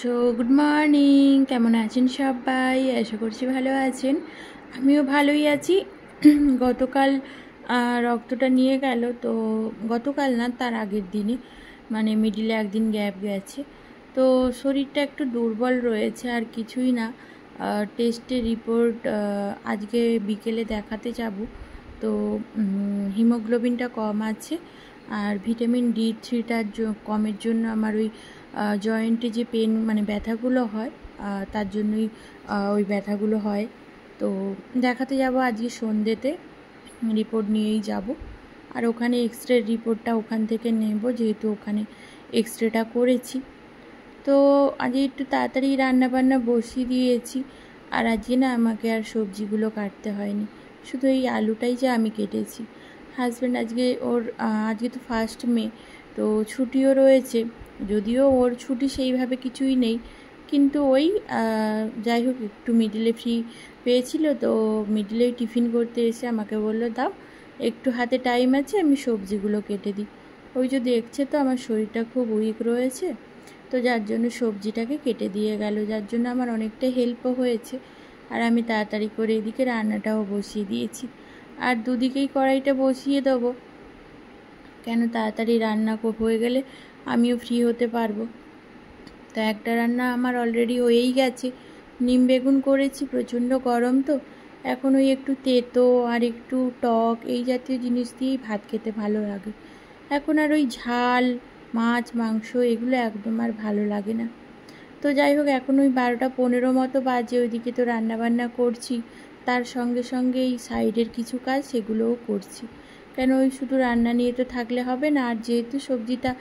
Good morning, কেমন আছেন সবাই? আশা করছি ভালো আছেন। আমিও ভালোই আছি। গতকাল রক্তটা নিয়ে গেল, তো গতকাল না, তার আগের দিনে, মানে মিডিলে একদিন গ্যাপ গেছে। তো শরীরটা একটু দুর্বল রয়েছে, আর কিছুই না। টেস্টের রিপোর্ট আজকে বিকেলে দেখাতে যাব। তো হিমোগ্লোবিনটা কম আছে, আর ভিটামিন D3টার কমের জন্য আমার ওই জয়েন্টে যে পেন, মানে ব্যথাগুলো হয়, তার জন্যই ওই ব্যথাগুলো হয়। তো দেখাতে যাব আজকে সন্ধ্যেতে, রিপোর্ট নিয়েই যাব। আর ওখানে এক্সরের রিপোর্টটা ওখান থেকে নেব, যেহেতু ওখানে এক্সরেটা করেছি। তো আজকে একটু তাড়াতাড়ি রান্নাবান্না বসিয়ে দিয়েছি। আর আজকে না আমাকে আর সবজিগুলো কাটতে হয়নি, শুধু এই আলুটাই যে আমি কেটেছি। হাজব্যান্ড আজকে তো 1 মে, তো ছুটিও রয়েছে। যদিও ওর ছুটি সেইভাবে কিছুই নেই, কিন্তু ওই যাই হোক, একটু মিডিলে ফ্রি পেয়েছিল, তো মিডিলেই টিফিন করতে এসে আমাকে বললো, দাও একটু হাতে টাইম আছে, আমি সবজিগুলো কেটে দিই। ওই যে দেখছে তো আমার শরীরটা খুব উইক রয়েছে, তো যার জন্য সবজিটাকে কেটে দিয়ে গেল, যার জন্য আমার অনেকটা হেল্পও হয়েছে। আর আমি তাড়াতাড়ি করে এদিকে রান্নাটাও বসিয়ে দিয়েছি। আর দুদিকেই কড়াইটা বসিয়ে দেবো, কেন তাড়াতাড়ি রান্না হয়ে গেলে আমিও ফ্রি হতে পারবো। তো একটা রান্না আমার অলরেডি হয়েই গেছে। নিম বেগুন করেছি, প্রচণ্ড গরম তো এখন ওই একটু তেতো আর একটু টক এই জাতীয় জিনিস দিয়েই ভাত খেতে ভালো লাগে। এখন আর ওই ঝাল মাছ মাংস এগুলো একদম আর ভালো লাগে না। তো যাই হোক, এখন ওই 12টা 15 মতো বাজে, ওইদিকে তো রান্নাবান্না করছি, তার সঙ্গে সঙ্গে এই সাইডের কিছু কাজ সেগুলোও করছি। কেন ওই শুধু রান্না নিয়ে তো থাকলে হবে না। আর যেহেতু সবজিটা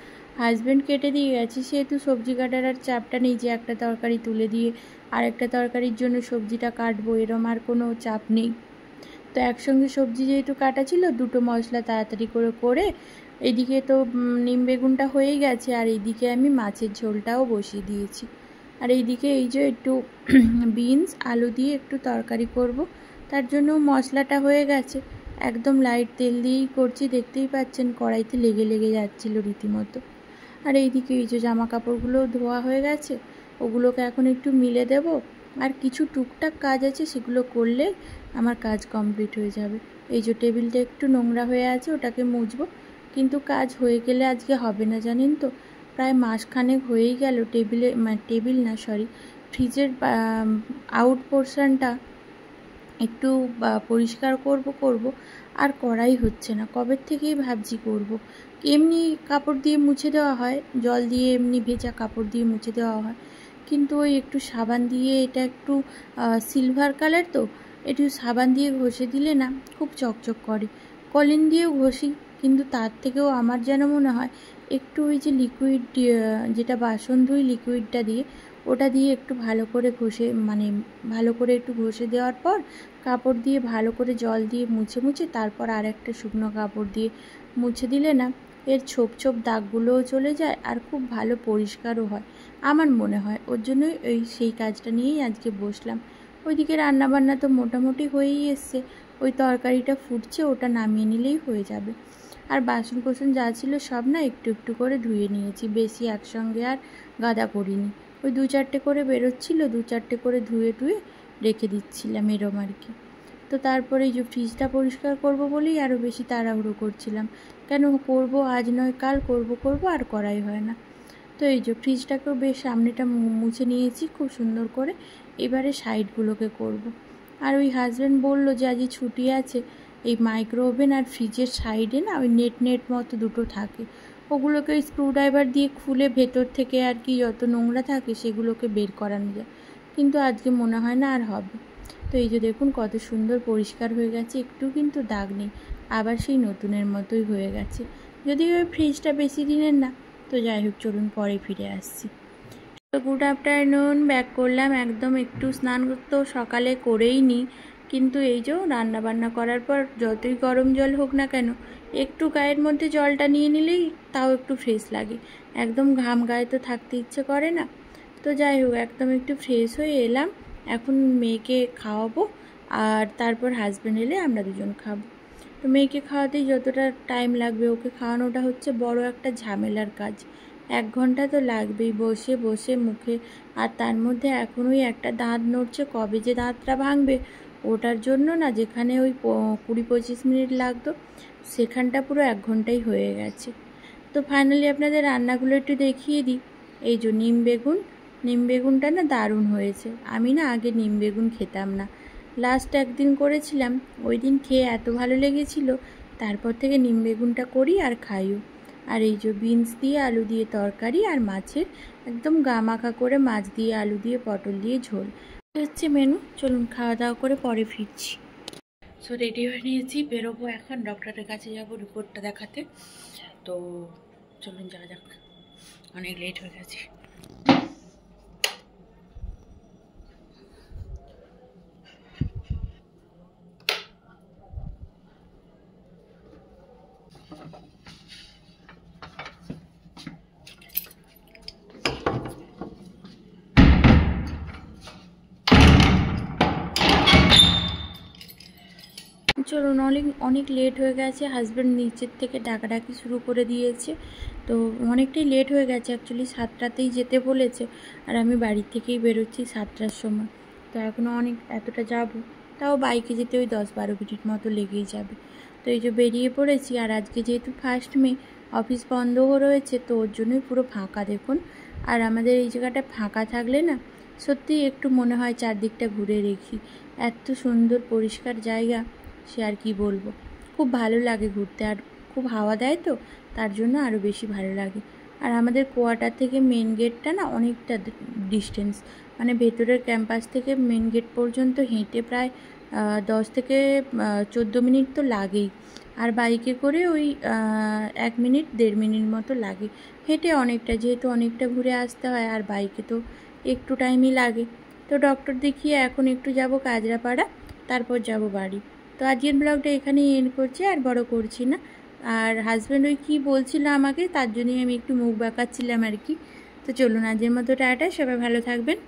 হাজব্যান্ড কেটে দিয়ে গেছে, সেহেতু সবজি কাটার আর চাপটা নেই যে একটা তরকারি তুলে দিয়ে আরেকটা তরকারির জন্য সবজিটা কাটবো, এরম আর কোনো চাপ নেই। তো একসঙ্গে সবজি যেহেতু কাটা ছিল, দুটো মশলা তাড়াতাড়ি করে এদিকে তো নিম বেগুনটা হয়েই গেছে, আর এইদিকে আমি মাছের ঝোলটাও বসিয়ে দিয়েছি। আর এইদিকে এই যে একটু বিনস আলু দিয়ে একটু তরকারি করব, তার জন্য মশলাটা হয়ে গেছে। একদম লাইট তেল দিয়েই করছি, দেখতেই পাচ্ছেন কড়াইতে লেগে লেগে যাচ্ছিল রীতিমতো। আর এইদিকে এই যে জামা কাপড়গুলো ধোয়া হয়ে গেছে, ওগুলোকে এখন একটু মিলে দেব। আর কিছু টুকটাক কাজ আছে, সেগুলো করলে আমার কাজ কমপ্লিট হয়ে যাবে। এই যে টেবিলটা একটু নোংরা হয়ে আছে, ওটাকে মুছবো, কিন্তু কাজ হয়ে গেলে আজকে হবে না, জানেন তো। প্রায় মাসখানেক হয়েই গেল টেবিল না, সরি, ফ্রিজের আউট পোর্শনটা একটু পরিষ্কার করব আর করাই হচ্ছে না। কবের থেকেই ভাবছি করব। এমনি কাপড় দিয়ে মুছে দেওয়া হয়, জল দিয়ে এমনি ভেজা কাপড় দিয়ে মুছে দেওয়া হয়, কিন্তু ওই একটু সাবান দিয়ে, এটা একটু সিলভার কালার তো, একটু সাবান দিয়ে ঘষে দিলে না খুব চকচক করে। কলিন দিয়েও ঘষি, কিন্তু তার থেকেও আমার যেন মনে হয় একটু ওই যে লিকুইড, যেটা বাসন ধুই লিকুইডটা দিয়ে, ওটা দিয়ে একটু ভালো করে ঘষে, মানে ভালো করে একটু ঘষে দেওয়ার পর কাপড় দিয়ে ভালো করে জল দিয়ে মুছে তারপর আর একটা শুকনো কাপড় দিয়ে মুছে দিলে না এর ছোপ ছোপ দাগগুলোও চলে যায়, আর খুব ভালো পরিষ্কারও হয় আমার মনে হয়। ওর জন্যই সেই কাজটা নিয়েই আজকে বসলাম। ওইদিকে রান্নাবান্না তো মোটামুটি হয়েই এসছে, ওই তরকারিটা ফুটছে, ওটা নামিয়ে নিলেই হয়ে যাবে। আর বাসন কোসন যা ছিল সব না একটু একটু করে ধুয়ে নিয়েছি, বেশি একসঙ্গে আর গাদা করিনি। ওই 2-4টে করে বেরোচ্ছিল, 2-4টে করে ধুয়ে রেখে দিচ্ছিলাম, এরম আর কি। তো তারপরে এই যে ফ্রিজটা পরিষ্কার করব বলেই আরও বেশি তাড়াহুড়ো করছিলাম। কেন করব, আজ নয় কাল করব আর করাই হয় না। তো এই যে ফ্রিজটাকেও বেশ সামনেটা মুছে নিয়েছি খুব সুন্দর করে, এবারে সাইডগুলোকে করব। আর ওই হাজব্যান্ড বললো যে আজই ছুটি আছে, এই মাইক্রো ওভেন আর ফ্রিজের সাইডে না ওই নেট মতো দুটো থাকে, ওগুলোকে ওই স্ক্রুড্রাইভার দিয়ে খুলে ভেতর থেকে আর কি যত নোংরা থাকে সেগুলোকে বের করানো যায়, কিন্তু আজকে মনে হয় না আর হবে। তো এই যে দেখুন কত সুন্দর পরিষ্কার হয়ে গেছে, একটু কিন্তু দাগ নেই, আবার সেই নতুনের মতোই হয়ে গেছে। যদিও ওই ফ্রিজটা বেশি দিনের না, তো যাই হোক চলুন পরে ফিরে আসছি। তো গুড আফটারনুন, ব্যাক করলাম একদম। একটু স্নান তো সকালে করেই নিই, কিন্তু এই যে রান্নাবান্না করার পর যতই গরম জল হোক না কেন, একটু গায়ের মধ্যে জলটা নিয়ে নিলেই তাও একটু ফ্রেশ লাগে। একদম ঘাম গায়ে তো থাকতে ইচ্ছে করে না। তো যাই হোক, একদম একটু ফ্রেশ হয়ে এলাম। এখন মেয়েকে খাওয়াবো, আর তারপর হাজব্যান্ড এলে আমরা দুজন খাবো। তো মেয়েকে খাওয়াতেই যতটা টাইম লাগবে, ওকে খাওয়ানোটা হচ্ছে বড় একটা ঝামেলার কাজ। 1 ঘন্টা তো লাগবেই বসে বসে মুখে। আর তার মধ্যে এখন ওই একটা দাঁত নড়ছে, কবে যে দাঁতটা ভাঙবে ওটার জন্য না, যেখানে ওই 20-25 মিনিট লাগতো সেখানটা পুরো 1 ঘন্টাই হয়ে গেছে। তো ফাইনালি আপনাদের রান্নাগুলো একটু দেখিয়ে দিই। এই যে নিম বেগুনটা না দারুণ হয়েছে। আমি না আগে নিম বেগুন খেতাম না, লাস্ট একদিন করেছিলাম, ওই দিন খেয়ে এত ভালো লেগেছিল, তারপর থেকে নিম বেগুনটা করি আর খাইও। আর এই যে বিনস দিয়ে আলু দিয়ে তরকারি আর মাছের একদম গামাখা করে মাছ দিয়ে আলু দিয়ে পটল দিয়ে ঝোল হচ্ছে মেনু। চলুন খাওয়া দাওয়া করে পরে ফিরছি। সো রেডি হয়ে নিয়েছি, বেরোবো এখন, ডক্টরের কাছে যাবো রিপোর্টটা দেখাতে। তো চলুন যাওয়া যাক, অনেক লেট হয়ে গেছে। চলুন, অনেক লেট হয়ে গেছে। হাজব্যান্ড নিচের থেকে ডাকাডাকি শুরু করে দিয়েছে, তো অনেকটাই লেট হয়ে গেছে। অ্যাকচুয়ালি 7টাতেই যেতে বলেছে, আর আমি বাড়ি থেকেই বেরোচ্ছি 7টার সময়। তো এখনও এতটা যাব, তাও বাইকে যেতে ওই 10-12 মিনিট মতো লেগেই যাবে। তো এই যে বেরিয়ে পড়েছি। আর আজকে যেহেতু 1 মে, অফিস বন্ধও রয়েছে, তো ওর জন্যই পুরো ফাঁকা দেখুন। আর আমাদের এই জায়গাটা ফাঁকা থাকলে না সত্যি একটু মনে হয় চারদিকটা ঘুরে দেখি, এত সুন্দর পরিষ্কার জায়গা, সে আর কি বলবো। খুব ভালো লাগে ঘুরতে, আর খুব হাওয়া দেয় তো তার জন্য আরও বেশি ভালো লাগে। আর আমাদের কোয়ার্টার থেকে মেন গেটটা না অনেকটা ডিস্টেন্স, মানে ভেতরের ক্যাম্পাস থেকে মেন গেট পর্যন্ত হেঁটে প্রায় 10 থেকে 14 মিনিট তো লাগেই। আর বাইকে করে ওই 1-1.5 মিনিট মতো লাগে। হেঁটে অনেকটা, যেহেতু অনেকটা ঘুরে আসতে হয়, আর বাইকে তো একটু টাইমই লাগে। তো ডক্টর দেখিয়ে এখন একটু যাব কাজরাপাড়া, তারপর যাব বাড়ি। তো আজকের ব্লগটা এখানেই এন্ড করছি, আর বড় করছি না। আর হাজব্যান্ড ওই কী বলছিল আমাকে, তার জন্যই আমি একটু মুখ বাঁকাচ্ছিলাম আর কি। তো চলুন আজকের মতো টাটা, সবাই ভালো থাকবেন।